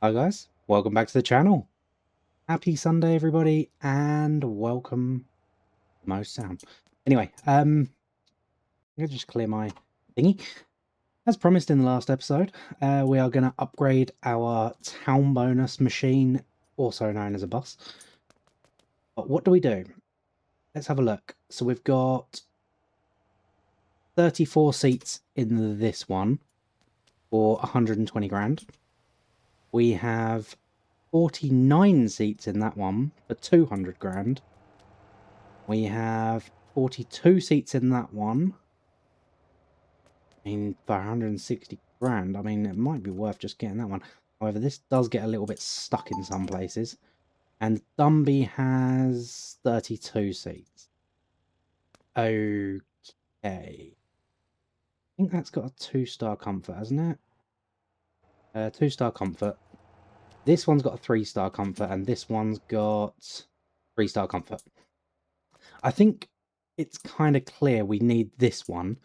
Hi guys, welcome back to the channel. Happy Sunday everybody and welcome to Motortown. Anyway, I'm gonna just clear my thingy. As promised in the last episode, we are gonna upgrade our town bonus machine, also known as a bus. But what do we do? Let's have a look. So we've got 34 seats in this one for 120 grand. We have 49 seats in that one for 200 grand. We have 42 seats in that one. I mean, for 160 grand, I mean, it might be worth just getting that one. However, this does get a little bit stuck in some places. And Dumby has 32 seats. Okay. I think that's got a 2-star comfort, hasn't it? 2-star comfort. This one's got a 3-star comfort, and this one's got 3-star comfort. I think it's kind of clear we need this one.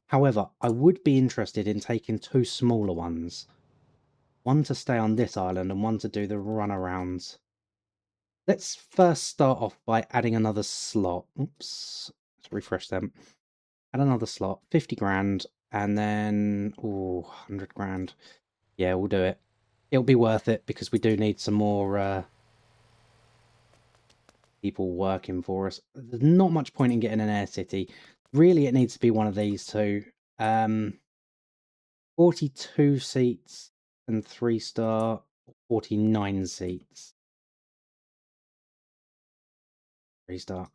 However, I would be interested in taking 2 smaller ones. One to stay on this island and one to do the runarounds. Let's first start off by adding another slot. Oops. Let's refresh them. Add another slot. 50 grand. And then... ooh, 100 grand. Yeah, we'll do it. It'll be worth it because we do need some more people working for us. There's not much point in getting an air city. Really, it needs to be one of these two. 42 seats and 3-star, 49 seats. 3-star.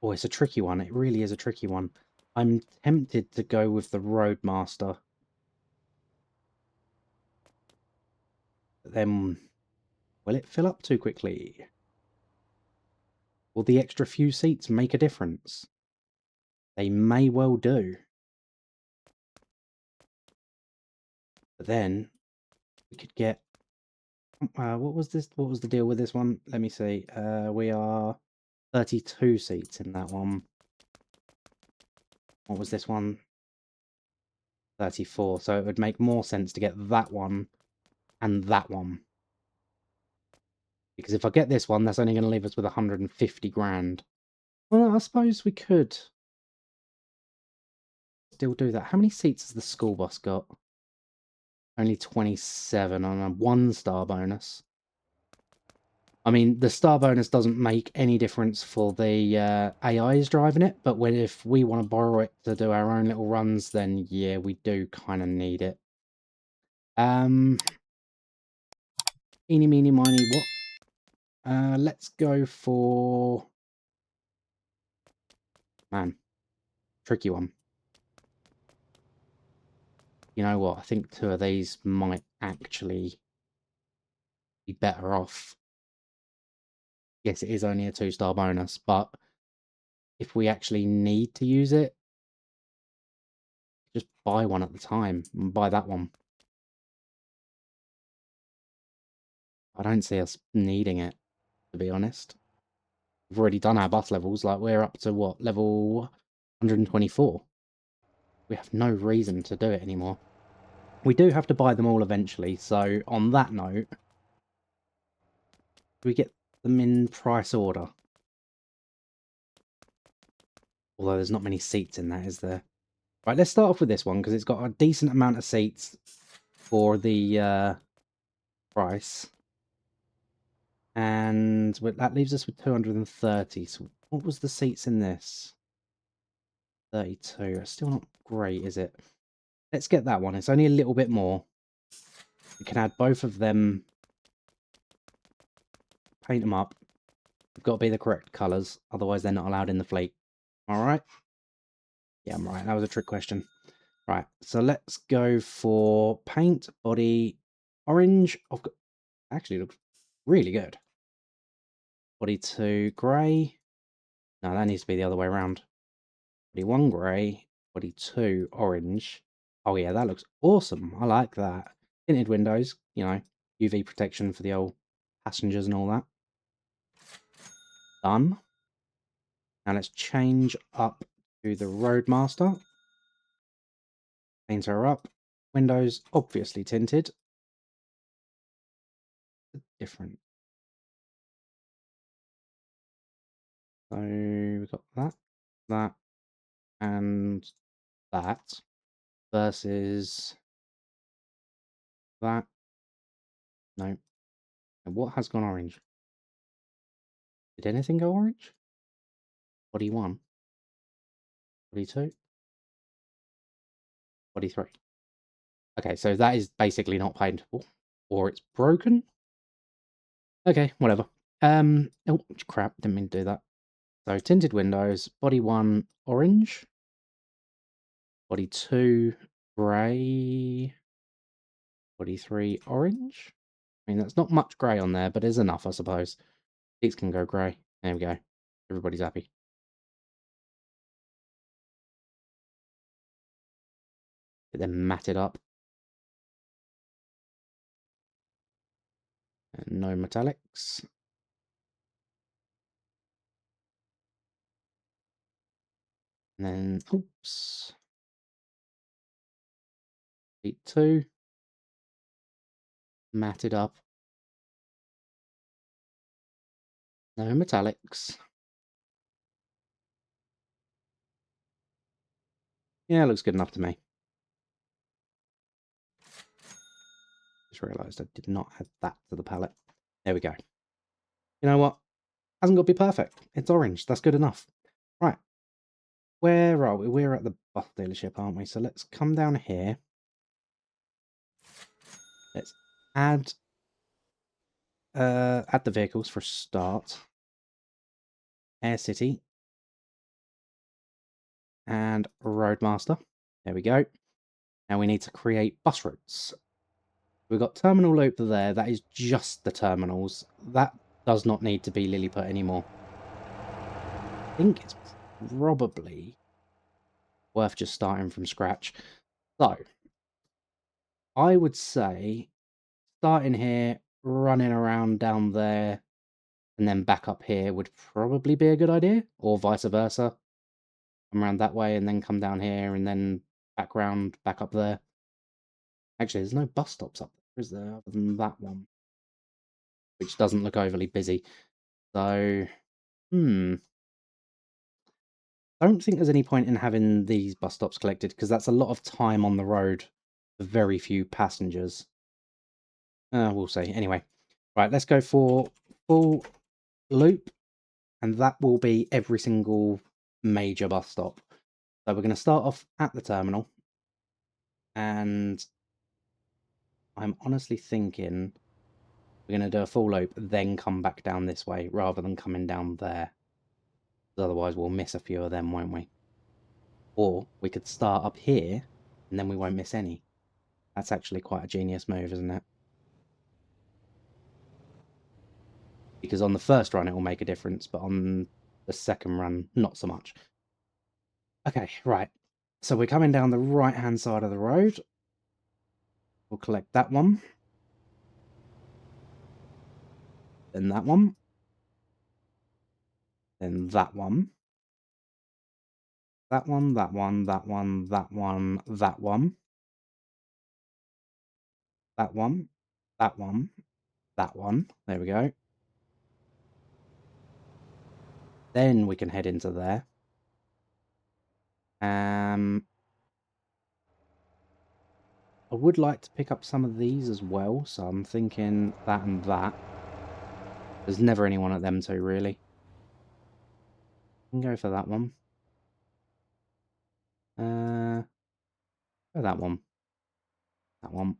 Oh, it's a tricky one. It really is a tricky one. I'm tempted to go with the Roadmaster. But then, will it fill up too quickly? Will the extra few seats make a difference? They may well do. But then, we could get... what was this? What was the deal with this one? Let me see. We are 32 seats in that one. What was this one? 34. So it would make more sense to get that one and that one. Because if I get this one, that's only going to leave us with 150 grand. Well, I suppose we could still do that. How many seats has the school bus got? Only 27 on a 1-star bonus. I mean, the star bonus doesn't make any difference for the AIs driving it, but if we want to borrow it to do our own little runs, then yeah, we do kind of need it. Eeny, meeny, miny, what? Let's go for... man, tricky one. You know what? I think 2 of these might actually be better off. Yes, it is only a 2-star bonus, but if we actually need to use it, just buy one at the time and buy that one. I don't see us needing it, to be honest. We've already done our bus levels, like we're up to what, level 124? We have no reason to do it anymore. We do have to buy them all eventually, so on that note, we get them in price order. Although there's not many seats in that, is there? Right, let's start off with this one, because it's got a decent amount of seats for the price. And that leaves us with 230. So what was the seats in this? 32. It's still not great, is it? Let's get that one. It's only a little bit more. We can add both of them. Paint them up. They've got to be the correct colours. Otherwise, they're not allowed in the fleet. All right? Yeah, I'm right. That was a trick question. Right. So let's go for paint, body, orange. Actually, looks really good. Body 2, grey. No, that needs to be the other way around. Body 1, grey. Body 2, orange. Oh yeah, that looks awesome. I like that. Tinted windows, you know, UV protection for the old passengers and all that. Done. Now let's change up to the Roadmaster. Paint her up. Windows obviously tinted. Different. So we've got that, and that versus that. No. And what has gone orange? Did anything go orange? Body 1. Body 2. Body 3. Okay, so that is basically not paintable. Or it's broken. Okay, whatever. Oh, crap, didn't mean to do that. So tinted windows, body 1 orange, body 2 grey, body 3 orange. I mean, that's not much grey on there, but it's enough, I suppose. These can go grey. There we go. Everybody's happy. Get them matted up. And no metallics. And then, oops. Beat 2. Matted up. No metallics. Yeah, looks good enough to me. Just realised I did not add that to the palette. There we go. You know what? Hasn't got to be perfect. It's orange. That's good enough. Right. Where are we? We're at the bus dealership, aren't we? So let's come down here. Let's add the vehicles for a start. Air City. And Roadmaster. There we go. Now we need to create bus routes. We've got terminal loop there. That is just the terminals. That does not need to be Lilliput anymore. I think it's probably worth just starting from scratch. So, I would say starting here, running around down there, and then back up here would probably be a good idea, or vice versa. Come around that way and then come down here and then back round, back up there. Actually, there's no bus stops up there, is there, other than that one? Which doesn't look overly busy. So, I don't think there's any point in having these bus stops collected, because that's a lot of time on the road for very few passengers. We'll see. Anyway, right, let's go for full loop, and that will be every single major bus stop. So we're going to start off at the terminal, and I'm honestly thinking we're going to do a full loop, then come back down this way, rather than coming down there. Otherwise we'll miss a few of them, won't we? Or we could start up here, and then we won't miss any. That's actually quite a genius move, isn't it? Because on the first run it will make a difference, but on the second run, not so much. Okay, right. So we're coming down the right-hand side of the road. We'll collect that one. Then that one. Then that one. That one, that one, that one, that one, that one. That one, that one, that one. There we go. Then we can head into there. I would like to pick up some of these as well, so I'm thinking that and that. There's never anyone at them two, really. I can go for that one. Go that one. That one.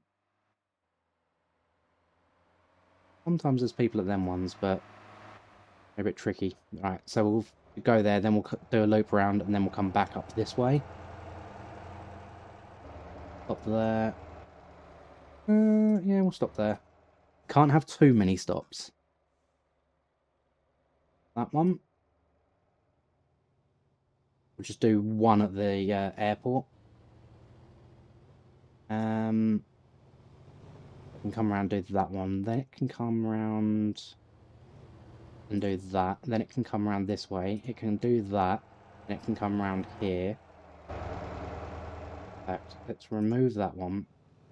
Sometimes there's people at them ones, but they're a bit tricky. Alright, so we'll go there, then we'll do a loop around, and then we'll come back up this way. Stop there. Yeah, we'll stop there. Can't have too many stops. That one. We'll just do one at the airport. It can come around and do that one. Then it can come around and do that. Then it can come around this way. It can do that. And it can come around here. In fact, let's remove that one.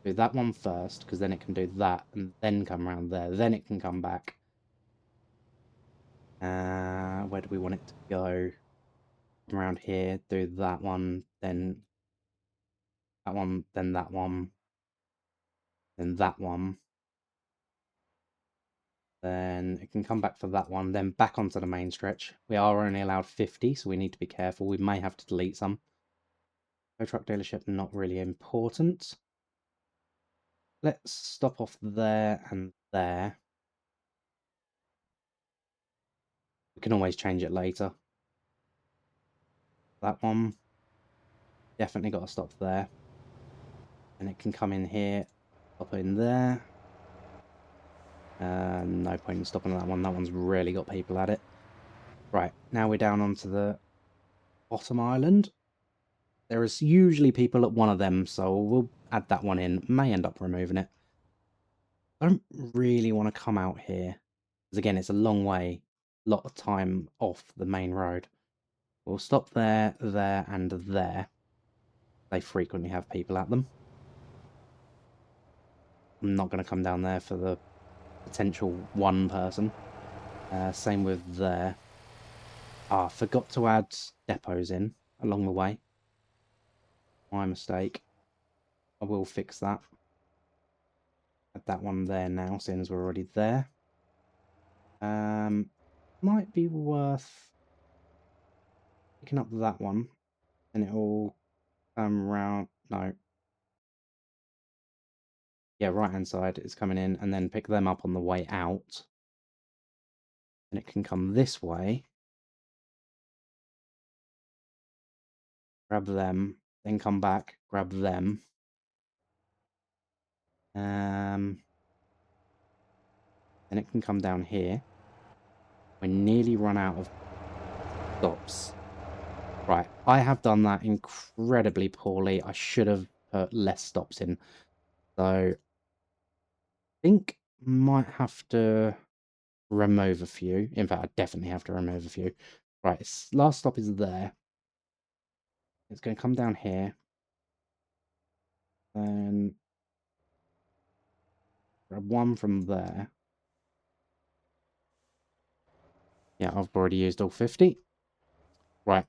Do that one first, because then it can do that, and then come around there. Then it can come back. Where do we want it to go? Come around here, do that one, then that one, then that one, then that one. Then it can come back for that one, then back onto the main stretch. We are only allowed 50, so we need to be careful. We may have to delete some. Tow truck dealership, not really important. Let's stop off there and there. We can always change it later. That one, definitely got to stop there. And it can come in here, stop in there. No point in stopping that one. That one's really got people at it. Right, now we're down onto the bottom island. There is usually people at one of them, so we'll add that one in. May end up removing it. I don't really want to come out here. Because again, it's a long way. A lot of time off the main road. We'll stop there, there, and there. They frequently have people at them. I'm not going to come down there for the potential one person. Same with there. Ah, forgot to add depots in along the way. My mistake. I will fix that. Add that one there now, seeing as we're already there. Might be worth picking up that one, and it'll come round. No. Yeah, right hand side is coming in, and then pick them up on the way out. And it can come this way. Grab them, then come back, grab them. Then it can come down here. We're nearly run out of stops. Right, I have done that incredibly poorly. I should have put less stops in. So, I think might have to remove a few. In fact, I definitely have to remove a few. Right, last stop is there. It's going to come down here. Then grab one from there. Yeah, I've already used all 50. Right.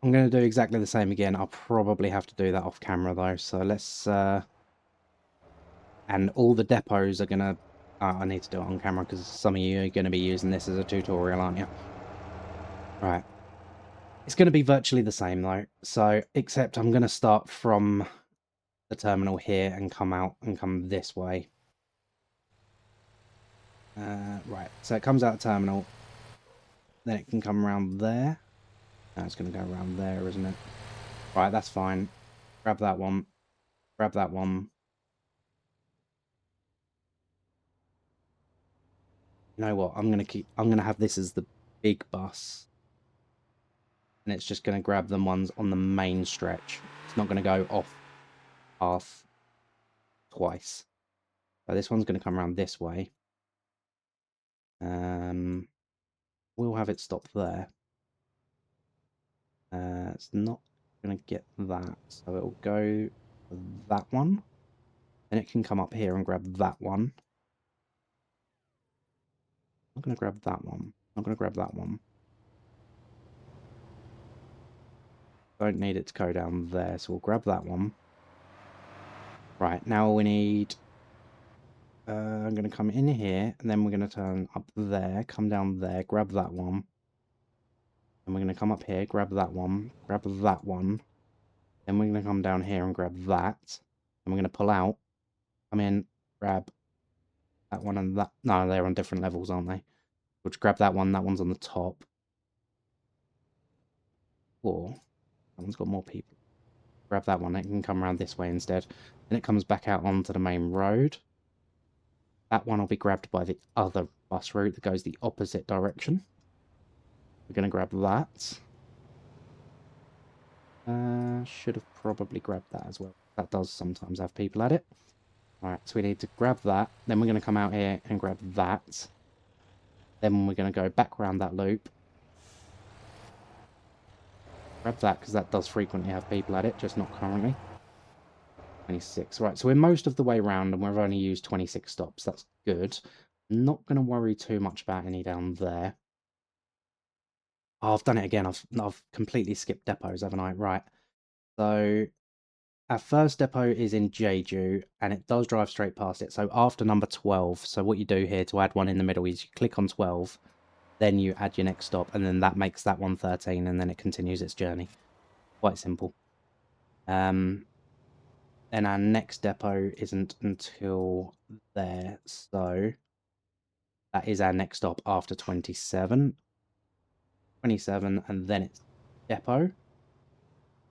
I'm going to do exactly the same again. I'll probably have to do that off camera though. So let's... and all the depots are going to... I need to do it on camera because some of you are going to be using this as a tutorial, aren't you? Right. It's going to be virtually the same though. So, except I'm going to start from the terminal here and come out and come this way. Right, so it comes out of terminal. Then it can come around there. No, it's going to go around there, isn't it? Right, that's fine. Grab that one. Grab that one. You know what? I'm going to have this as the big bus. And it's just going to grab them ones on the main stretch. It's not going to go off path twice. So this one's going to come around this way. We'll have it stop there. It's not going to get that. So it'll go that one. Then it can come up here and grab that one. I'm going to grab that one. I'm going to grab that one. Don't need it to go down there, so we'll grab that one. Right, now we need... I'm going to come in here, and then we're going to turn up there, come down there, grab that one. And we're going to come up here, grab that one, grab that one. Then we're going to come down here and grab that. And we're going to pull out, come in, grab that one and that. No, they're on different levels, aren't they? We'll just grab that one's on the top. Or, that one's got more people. Grab that one, it can come around this way instead. Then it comes back out onto the main road. That one will be grabbed by the other bus route that goes the opposite direction. We're going to grab that. Should have probably grabbed that as well. That does sometimes have people at it. Alright, so we need to grab that. Then we're going to come out here and grab that. Then we're going to go back around that loop. Grab that, because that does frequently have people at it, just not currently. 26. Right, so we're most of the way around and we've only used 26 stops. That's good. I'm not going to worry too much about any down there. Oh, I've done it again. I've completely skipped depots, haven't I? Right. So our first depot is in Jeju, and it does drive straight past it. So after number 12, so what you do here to add one in the middle is you click on 12, then you add your next stop, and then that makes that one 13, and then it continues its journey. Quite simple. Then our next depot isn't until there, so that is our next stop after 27. 27, and then it's depot.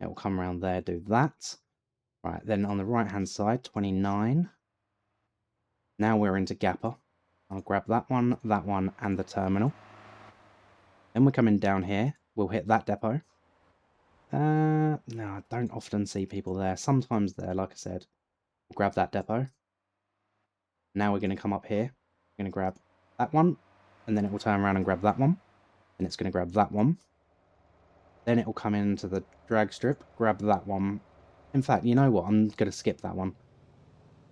It will come around there, do that. Right, then on the right-hand side, 29. Now we're into Gapper. I'll grab that one, and the terminal. Then we're coming down here. We'll hit that depot. No, I don't often see people there. Sometimes there, like I said. We'll grab that depot. Now we're going to come up here. We're going to grab that one, and then it will turn around and grab that one. And it's going to grab that one. Then it will come into the drag strip, grab that one. In fact, you know what? I'm going to skip that one.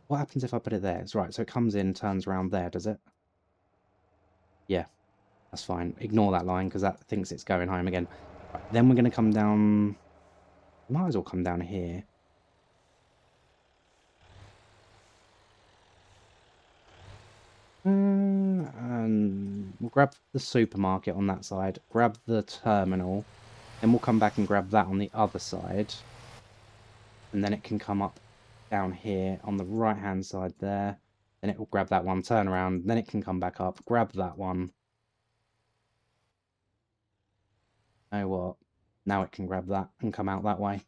What happens if I put it there? It's right, so it comes in, turns around there, does it? Yeah, that's fine. Ignore that line, because that thinks it's going home again. Right, then we're going to come down... Might as well come down here. And we'll grab the supermarket on that side, grab the terminal, then we'll come back and grab that on the other side. And then it can come up down here on the right-hand side there. Then it will grab that one, turn around, then it can come back up, grab that one. You know what? Now it can grab that and come out that way.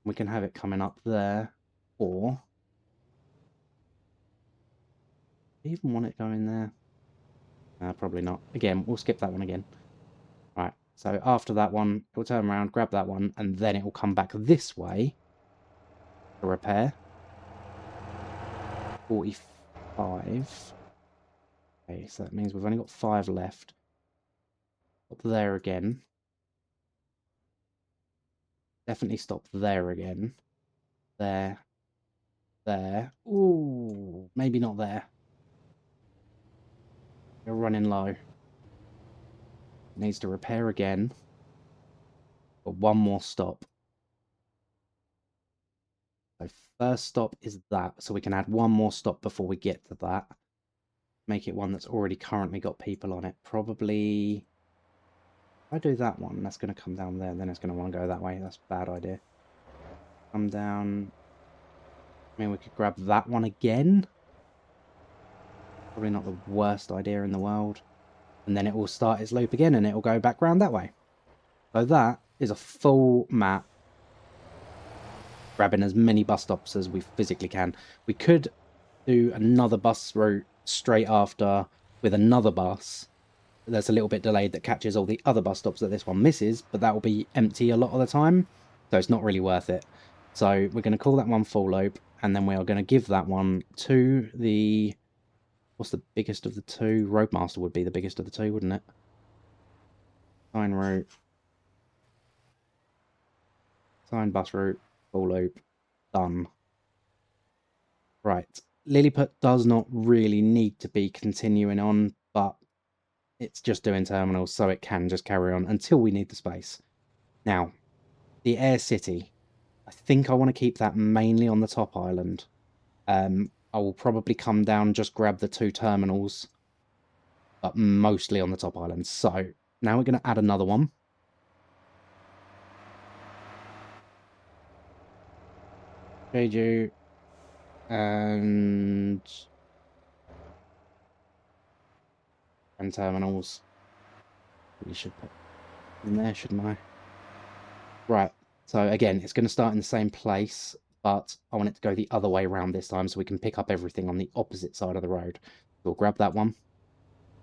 We can have it coming up there, or... Do you even want it going there? Probably not. Again, we'll skip that one again. Right, so after that one, it'll turn around, grab that one, and then it will come back this way to repair. 45. Okay, so that means we've only got 5 left. Stop there again. Definitely stop there again. There. There. Ooh, maybe not there. We're running low. It needs to repair again. Got one more stop. So first stop is that, so we can add one more stop before we get to that. Make it one that's already currently got people on it. Probably... If I do that one, that's going to come down there, then it's going to want to go that way. That's a bad idea. Come down... I mean, we could grab that one again. Probably not the worst idea in the world. And then it will start its loop again, and it will go back round that way. So that is a full map. Grabbing as many bus stops as we physically can. We could do another bus route straight after with another bus that's a little bit delayed that catches all the other bus stops that this one misses, but that will be empty a lot of the time, so it's not really worth it. So we're going to call that one full loop, and then we are going to give that one to the... What's the biggest of the two? Roadmaster would be the biggest of the two, wouldn't it? Sign route. Sign bus route. Full loop. Done. Right. Lilliput does not really need to be continuing on, but it's just doing terminals, so it can just carry on until we need the space. Now, the Air City. I think I want to keep that mainly on the top island. I will probably come down, just grab the 2 terminals, but mostly on the top island. So, now we're going to add another one. Jeju. And terminals. We should put in there, shouldn't I? Right. So again, it's going to start in the same place, but I want it to go the other way around this time so we can pick up everything on the opposite side of the road. So we'll grab that one,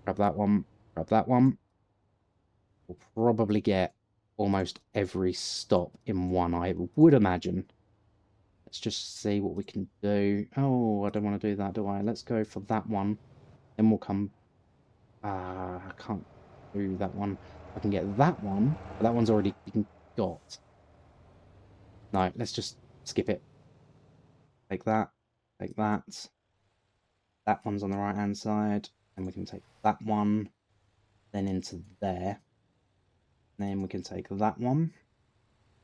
grab that one, grab that one. We'll probably get almost every stop in one, I would imagine. Let's just see what we can do. Oh, I don't want to do that, do I? Let's go for that one. Then we'll come... I can't do that one. I can get that one, but that one's already been got. No, let's just skip it. take that, take that. That one's on the right hand side, and we can take that one, then into there. Then we can take that one,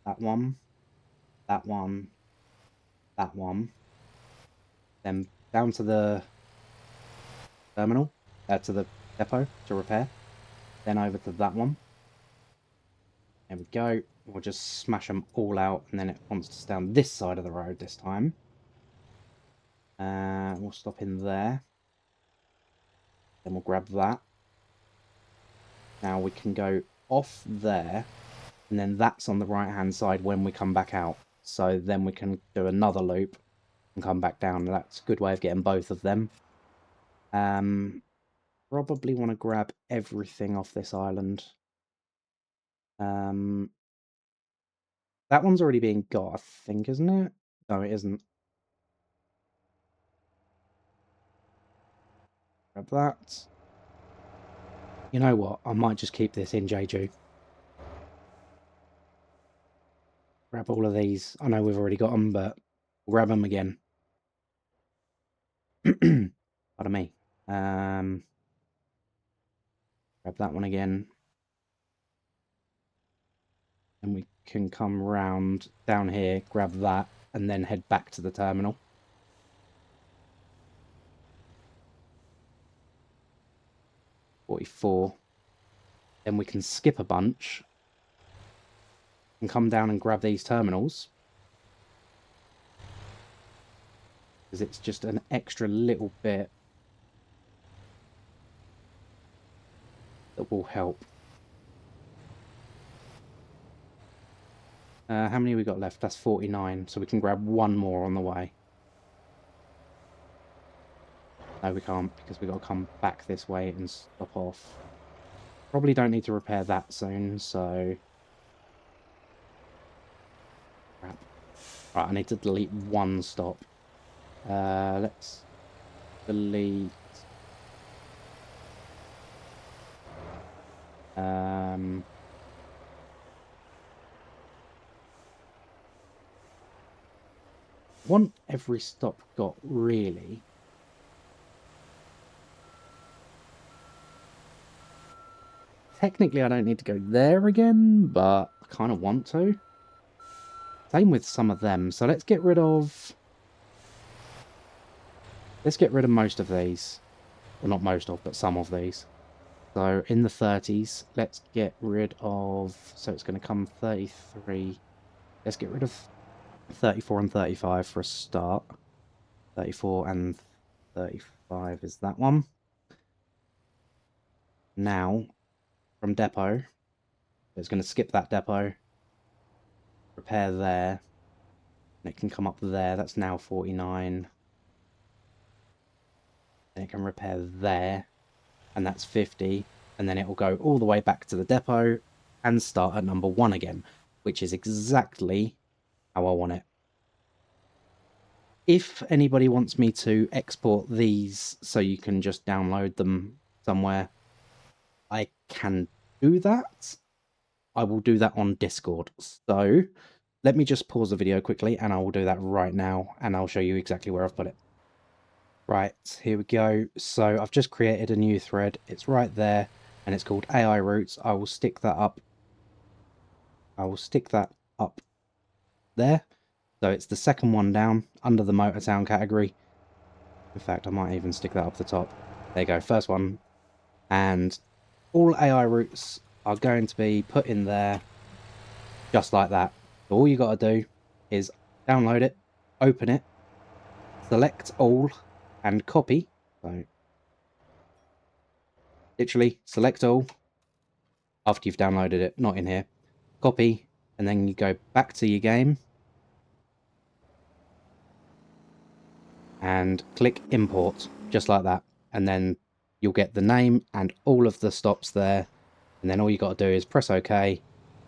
that one, that one, that one, then down to the terminal, to the depot to repair, then over to that one. There we go. We'll just smash them all out, and then it wants us down this side of the road this time. We'll stop in there. Then we'll grab that. Now we can go off there, and then that's on the right-hand side when we come back out. So then we can do another loop and come back down. That's a good way of getting both of them. Probably want to grab everything off this island. That one's already being got, I think, isn't it? No, it isn't. Grab that. You know what? I might just keep this in Jeju. Grab all of these. I know we've already got them, but we'll grab them again. Pardon me. Grab that one again. And we can come round down here, grab that, and then head back to the terminal. $44. Then we can skip a bunch and come down and grab these terminals, because it's just an extra little bit that will help. How many we got left? That's 49, so we can grab one more on the way. No, we can't, because we've got to come back this way and stop off. Probably don't need to repair that soon, so... Crap. Right, I need to delete one stop. Let's delete... want every stop got, really. Technically, I don't need to go there again, but I kind of want to. Same with some of them. So let's get rid of... Let's get rid of most of these. Well, not most of, but some of these. So in the 30s, let's get rid of... So it's going to come 33. Let's get rid of 34 and 35 for a start. 34 and 35 is that one. Now, from depot, it's going to skip that depot, repair there, and it can come up there. That's now 49. Then it can repair there, and that's 50. And then it will go all the way back to the depot and start at number 1 again, which is exactly how I want it. If anybody wants me to export these so you can just download them somewhere, I can do that. I will do that on Discord. So let me just pause the video quickly and I will do that right now, and I'll show you exactly where I've put it. Right, here we go. So I've just created a new thread. It's right there and it's called AI routes. I will stick that up. There. So it's the second one down under the Motortown category. In fact, I might even stick that up the top. There you go, first one. And all AI routes are going to be put in there just like that. So all you got to do is download it, open it, select all, and copy. So literally select all after you've downloaded it, not in here. Copy, and then you go back to your game and click import, just like that. And then you'll get the name and all of the stops there. And then all you got to do is press OK,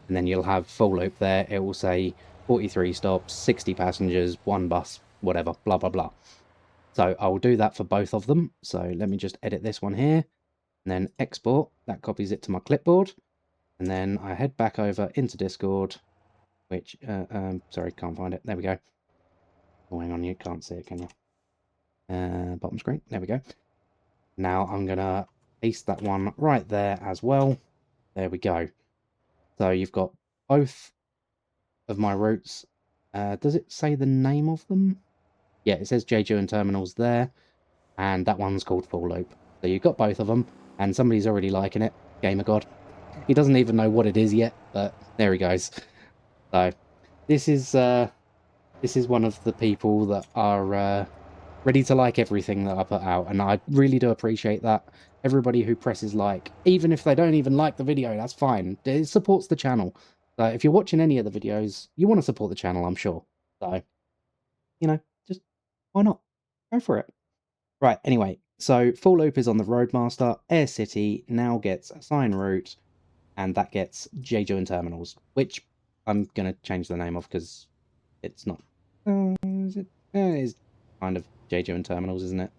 and then you'll have full loop there. It will say 43 stops, 60 passengers, 1 bus, whatever, blah, blah, blah. So I will do that for both of them. So let me just edit this one here and then export. That copies it to my clipboard. And then I head back over into Discord, which, sorry, can't find it. There we go. Oh, hang on, you can't see it, can you? Bottom screen. There we go. Now I'm going to paste that one right there as well. There we go. So you've got both of my routes. Does it say the name of them? Yeah, it says Jeju and Terminals there. And that one's called Full Loop. So you've got both of them. And somebody's already liking it. Gamer God. He doesn't even know what it is yet, but there he goes. So this is one of the people that are ready to like everything that I put out, and I really do appreciate that. Everybody who presses like, even if they don't even like the video, that's fine. It supports the channel. So if you're watching any of the videos, you want to support the channel, I'm sure. So, you know, just why not? Go for it. Right, anyway, so Full Loop is on the Roadmaster. Air City now gets Assign Route, and that gets Jeju and Terminals, which I'm going to change the name of because it's not... is it? It is kind of Jeju and Terminals, isn't it?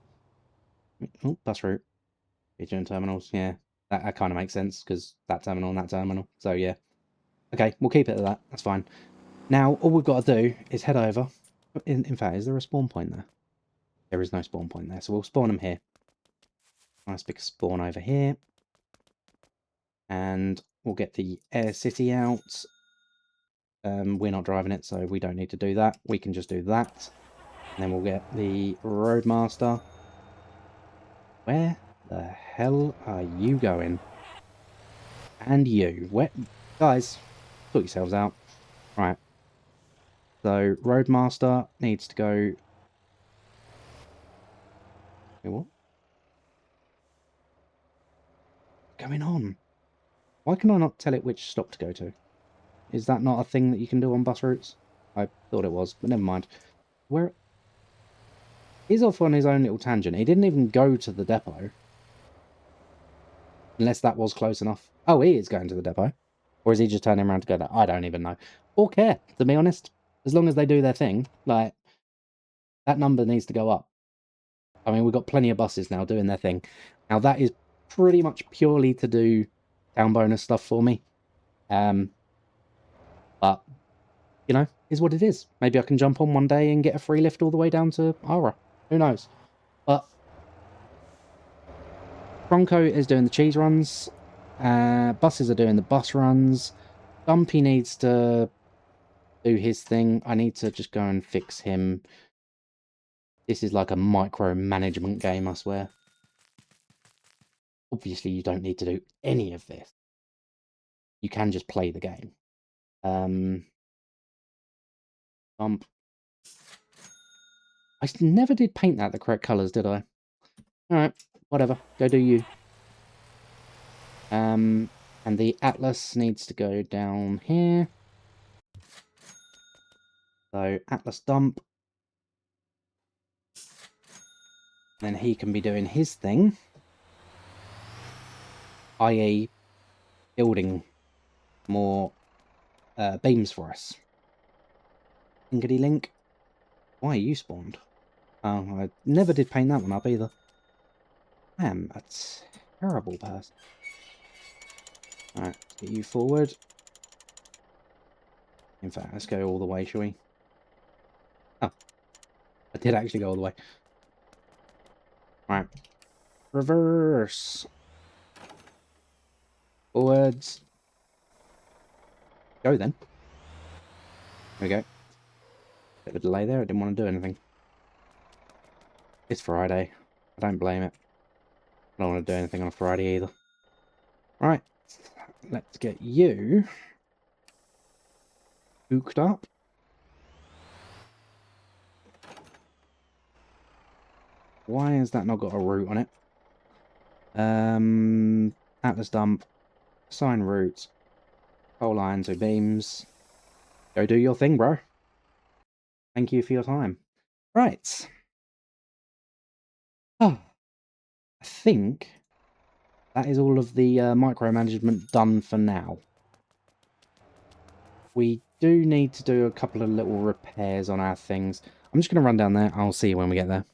Oh, bus route. Jeju and Terminals, yeah. That kind of makes sense because that terminal and that terminal. So, yeah. Okay, we'll keep it at that. That's fine. Now, all we've got to do is head over. In fact, is there a spawn point there? There is no spawn point there, so we'll spawn them here. Nice big spawn over here. And we'll get the Air City out. We're not driving it, so we don't need to do that. We can just do that. And then we'll get the Roadmaster. Where the hell are you going? And you. Where? Guys, sort yourselves out. Right. So, Roadmaster needs to go... Wait, what? What's going on? Why can I not tell it which stop to go to? Is that not a thing that you can do on bus routes? I thought it was, but never mind. Where... He's off on his own little tangent. He didn't even go to the depot. Unless that was close enough. Oh, he is going to the depot. Or is he just turning around to go there? I don't even know. Or care, to be honest. As long as they do their thing, like, that number needs to go up. I mean, we've got plenty of buses now doing their thing. Now, that is pretty much purely to do town bonus stuff for me. But, you know, is what it is. Maybe I can jump on one day and get a free lift all the way down to Ara. Who knows? But Bronco is doing the cheese runs. Buses are doing the bus runs. Dumpy needs to do his thing. I need to just go and fix him. This is like a micromanagement game, I swear. Obviously, you don't need to do any of this. You can just play the game. Bump. I never did paint that the correct colours, did I? Alright, whatever. Go do you. And the Atlas needs to go down here. So, Atlas dump. Then he can be doing his thing. i.e. building more beams for us. Linkity link. Why are you spawned? Oh, I never did paint that one up either. I am a terrible person. Alright, let's get you forward. In fact, let's go all the way, shall we? Oh, I did actually go all the way. Alright. Reverse. Forwards. Go then. There we go. Bit of a delay there, I didn't want to do anything. It's Friday. I don't blame it. I don't want to do anything on a Friday either. Right. Let's get you hooked up. Why has that not got a route on it? Atlas dump. Assign route. Coal lines or beams. Go do your thing, bro. Thank you for your time. Right. Oh, I think that is all of the micromanagement done for now. We do need to do a couple of little repairs on our things. I'm just going to run down there. I'll see you when we get there.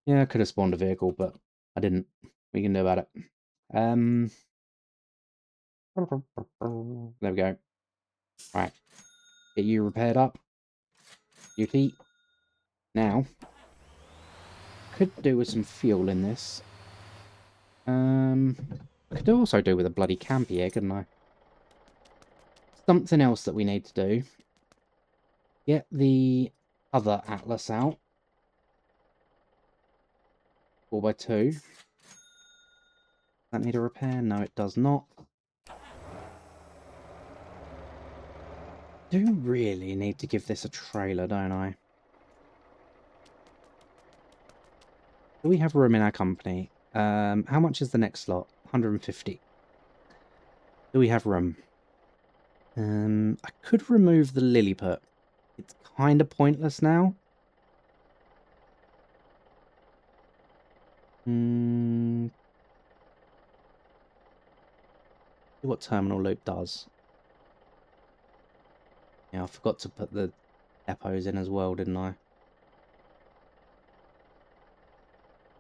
Yeah, I could have spawned a vehicle, but I didn't. We can do about it. There we go. Right. Get you repaired up. Beauty. Now, could do with some fuel in this. I could also do with a bloody campy here, couldn't I? Something else that we need to do. Get the other Atlas out. 4x2. That need a repair? No, it does not. Do really need to give this a trailer, don't I? Do we have room in our company? How much is the next slot? 150. Do we have room? I could remove the Lilliput. It's kind of pointless now. See what terminal loop does. Yeah, I forgot to put the depots in as well, didn't I?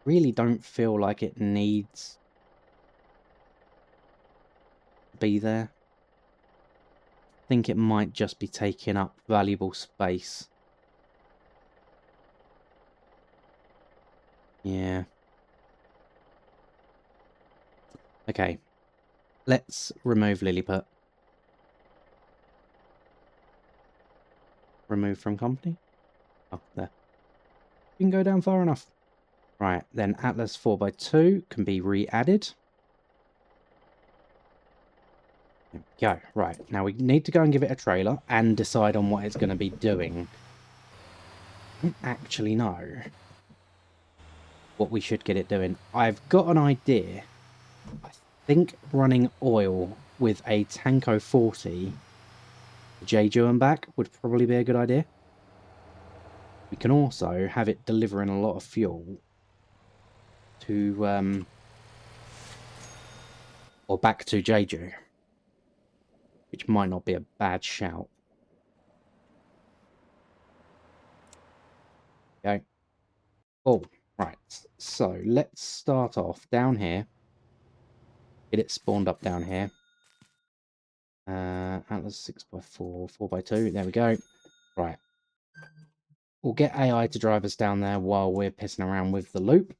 Really don't feel like it needs to be there. I think it might just be taking up valuable space. Yeah. Okay. Let's remove Lilliput. Remove from company? Oh, there. You can go down far enough. Right, then Atlas 4x2 can be re-added. There we go. Right, now we need to go and give it a trailer and decide on what it's going to be doing. I don't actually know what we should get it doing. I've got an idea. I think running oil with a Tanko 40 Jeju and back would probably be a good idea. We can also have it delivering a lot of fuel to or back to Jeju, which might not be a bad shout. Okay. Oh, right. So let's start off down here. Get it spawned up down here. Atlas 6x4, 4x2. There we go. Right. We'll get AI to drive us down there while we're pissing around with the loop.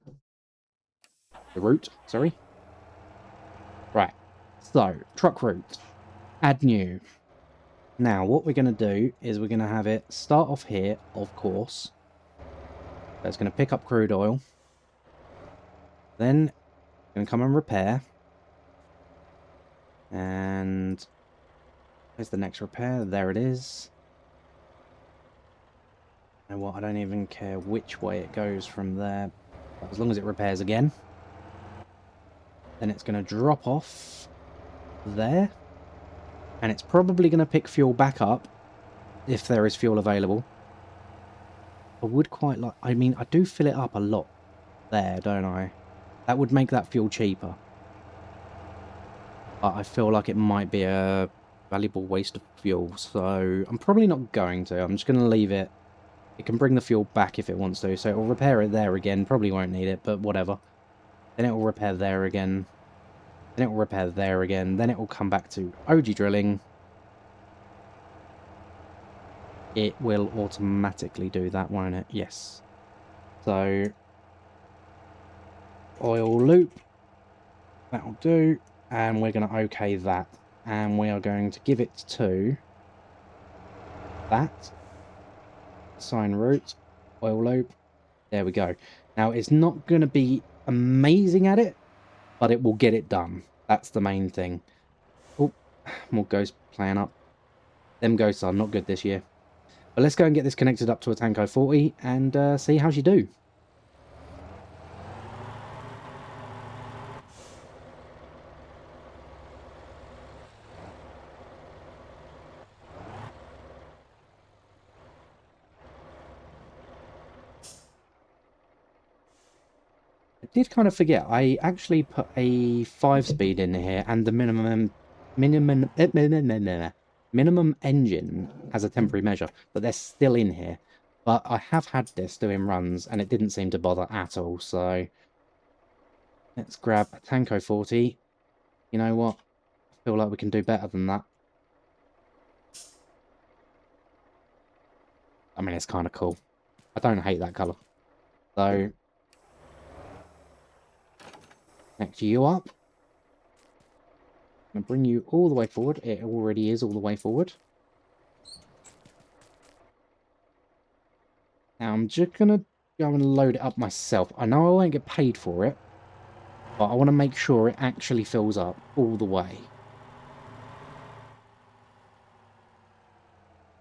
The route, sorry. Right. So, truck route. Add new. Now, what we're going to do is we're going to have it start off here, of course. So it's going to pick up crude oil. Then, going to come and repair. And where's the next repair? There it is. You know what? I don't even care which way it goes from there. As long as it repairs again. Then it's going to drop off there. And it's probably going to pick fuel back up if there is fuel available. I would quite like... I mean, I do fill it up a lot there, don't I? That would make that fuel cheaper. But I feel like it might be a valuable waste of fuel, so I'm probably not going to. I'm just going to leave it. It can bring the fuel back if it wants to, so it'll repair it there again. Probably won't need it, but whatever. Then it will repair there again. Then it will repair there again. Then it will come back to OG drilling. It will automatically do that, won't it? Yes. So, oil loop. That'll do. And we're going to OK that. And we are going to give it to that. Sign route. Oil loop. There we go. Now, it's not going to be amazing at it, but it will get it done. That's the main thing. Oh, more ghosts playing up. Them ghosts are not good this year. But let's go and get this connected up to a Tanko 40 and see how she do. I did kind of forget. I actually put a 5-speed in here, and the minimum engine has a temporary measure, but they're still in here. But I have had this doing runs, and it didn't seem to bother at all, so... Let's grab a Tanko 40. You know what? I feel like we can do better than that. I mean, it's kind of cool. I don't hate that colour. So... Next you up. I'm going to bring you all the way forward. It already is all the way forward. Now I'm just going to go and load it up myself. I know I won't get paid for it, but I want to make sure it actually fills up all the way.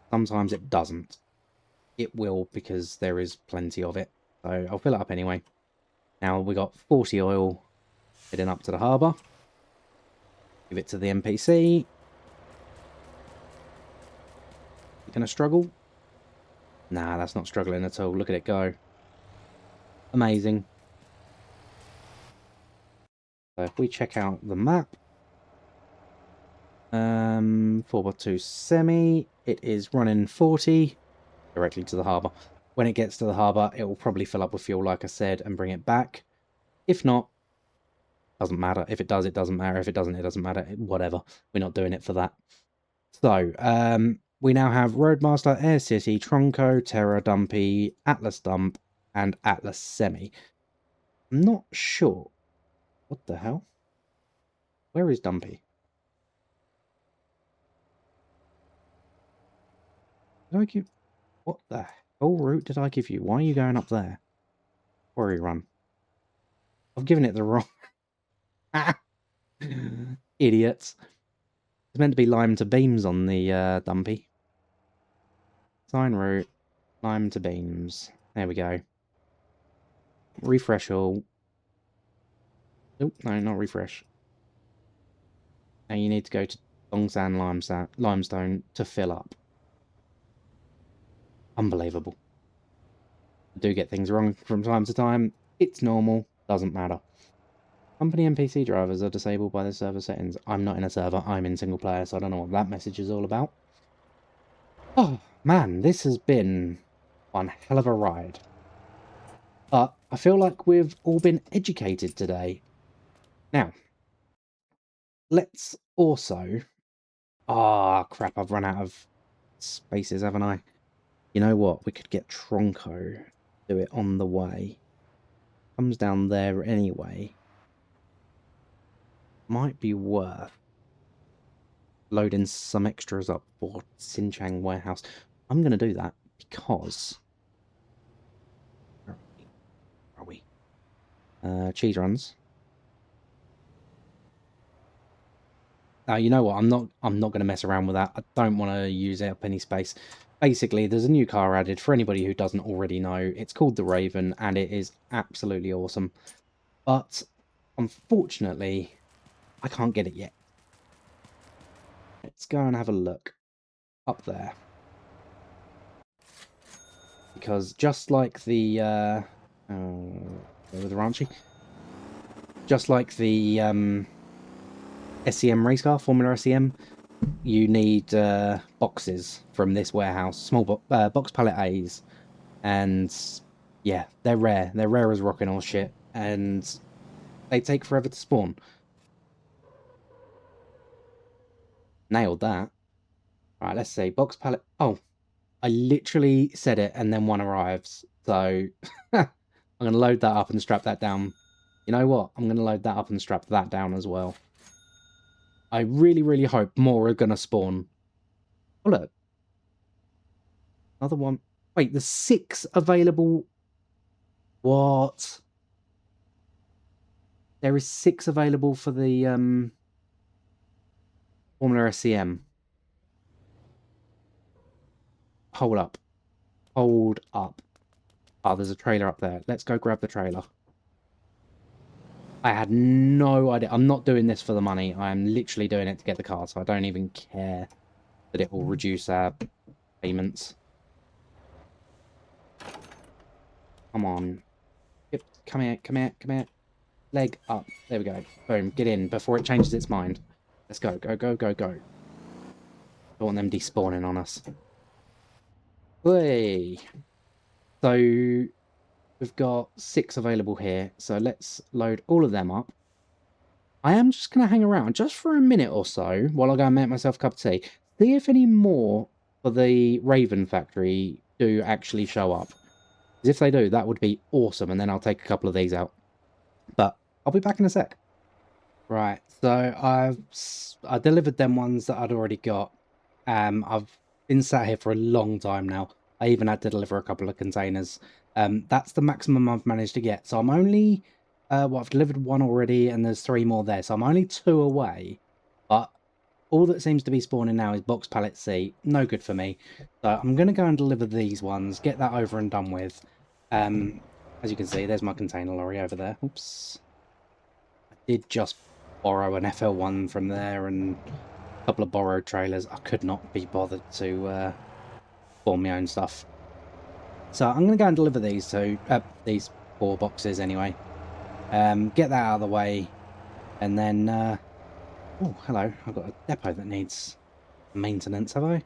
Sometimes it doesn't. It will, because there is plenty of it. So I'll fill it up anyway. Now we got 40 oil heading up to the harbour. Give it to the NPC. You gonna struggle? Nah, that's not struggling at all. Look at it go. Amazing. So if we check out the map, 4x2 semi, it is running 40 directly to the harbour. When it gets to the harbour, it will probably fill up with fuel, like I said, and bring it back. If not, doesn't matter. If it does, it doesn't matter. If it doesn't, it doesn't matter. Whatever. We're not doing it for that. So, we now have Roadmaster, Air City, Tronco, Terra, Dumpy, Atlas Dump, and Atlas Semi. I'm not sure. What the hell? Where is Dumpy? Did I give... What the hell route did I give you? Why are you going up there? Quarry run. I've given it the wrong... Idiots. It's meant to be lime to beams on the Dumpy. Sign route. Lime to beams. There we go. Refresh all. Nope, no, not refresh. Now you need to go to Dongshan Limestone to fill up. Unbelievable. I do get things wrong from time to time. It's normal. Doesn't matter. Company NPC drivers are disabled by the server settings. I'm not in a server. I'm in single player, so I don't know what that message is all about. Oh, man, this has been one hell of a ride. But I feel like we've all been educated today. Now, let's also... Ah, crap, I've run out of spaces, haven't I? You know what? We could get Tronco. Do it on the way. Comes down there anyway. Might be worth loading some extras up for Xinjiang warehouse. I'm going to do that because... Where are we? Cheese runs. You know what? I'm not going to mess around with that. I don't want to use up any space. Basically, there's a new car added for anybody who doesn't already know. It's called the Raven, and it is absolutely awesome. But unfortunately, I can't get it yet. Let's go and have a look up there. Because just like the with the Ranchy, just like the SEM race car, Formula SEM, you need boxes from this warehouse, small box pallet A's, and yeah, they're rare. They're rare as rocking or shit, and they take forever to spawn. Nailed that. Right, let's see. Box pallet. Oh, I literally said it, and then one arrives. So I'm going to load that up and strap that down. You know what? I'm going to load that up and strap that down as well. I really, really hope more are going to spawn. Oh, look. Another one. Wait, there's 6 available. What? There is 6 available for the Formula SEM. Hold up. Hold up. Oh, there's a trailer up there. Let's go grab the trailer. I had no idea. I'm not doing this for the money. I'm literally doing it to get the car, so I don't even care that it will reduce our payments. Come on. Yep. Come here, come here, come here. Leg up. There we go. Boom. Get in before it changes its mind. Let's go, go, go, go, go. Don't want them despawning on us. Hey. So we've got 6 available here. So let's load all of them up. I am just going to hang around just for a minute or so while I go and make myself a cup of tea. See if any more for the Raven factory do actually show up. Because if they do, that would be awesome. And then I'll take a couple of these out. But I'll be back in a sec. Right, so I delivered them ones that I'd already got. I've been sat here for a long time now. I even had to deliver a couple of containers. That's the maximum I've managed to get. So I'm only, I've delivered 1 already, and there's 3 more there. So I'm only 2 away. But all that seems to be spawning now is box pallet C. No good for me. So I'm going to go and deliver these ones, get that over and done with. As you can see, there's my container lorry over there. Oops. I did just borrow an FL1 from there and a couple of borrowed trailers. I could not be bothered to form my own stuff. So I'm going to go and deliver these these 4 boxes anyway. Get that out of the way, and then oh, hello, I've got a depot that needs maintenance, have I?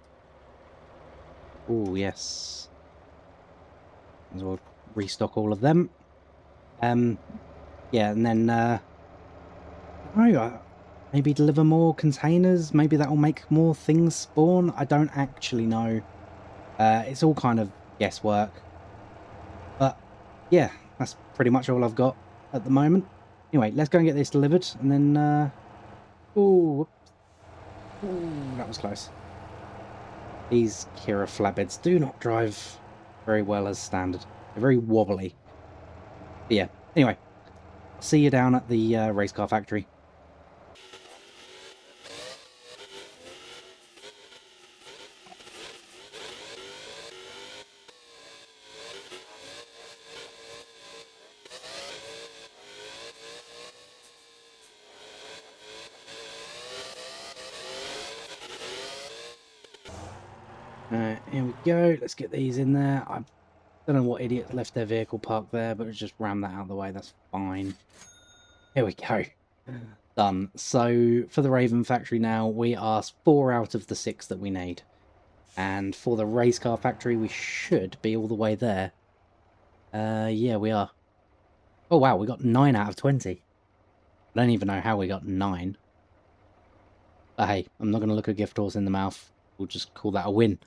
Oh, yes. As well restock all of them. Yeah, and then maybe deliver more containers. Maybe that will make more things spawn. I don't actually know. It's all kind of guesswork. But yeah, that's pretty much all I've got at the moment. Anyway, let's go and get this delivered, and then oh, that was close. These Kira flatbeds do not drive very well as standard. They're very wobbly. But yeah, anyway, see you down at the race car factory. Here we go. Let's get these in there. I don't know what idiot left their vehicle parked there, but just ram that out of the way. That's fine. Here we go. Done. So for the Raven factory now, we are 4 out of the 6 that we need. And for the race car factory, we should be all the way there. Yeah, we are. Oh, wow, we got 9 out of 20. I don't even know how we got 9. But hey, I'm not going to look a gift horse in the mouth. We'll just call that a win.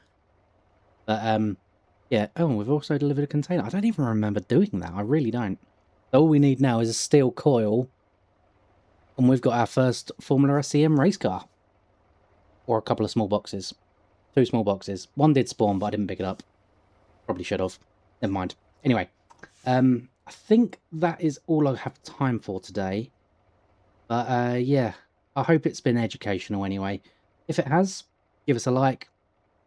But, yeah. Oh, we've also delivered a container. I don't even remember doing that. I really don't. All we need now is a steel coil. And we've got our first Formula SCM race car. Or a couple of small boxes. 2 small boxes. 1 did spawn, but I didn't pick it up. Probably should have. Never mind. Anyway, I think that is all I have time for today. But, yeah, I hope it's been educational anyway. If it has, give us a like,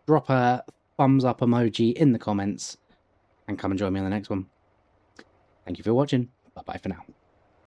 drop a thumbs up emoji in the comments, and come and join me on the next one. Thank you for watching. Bye-bye for now.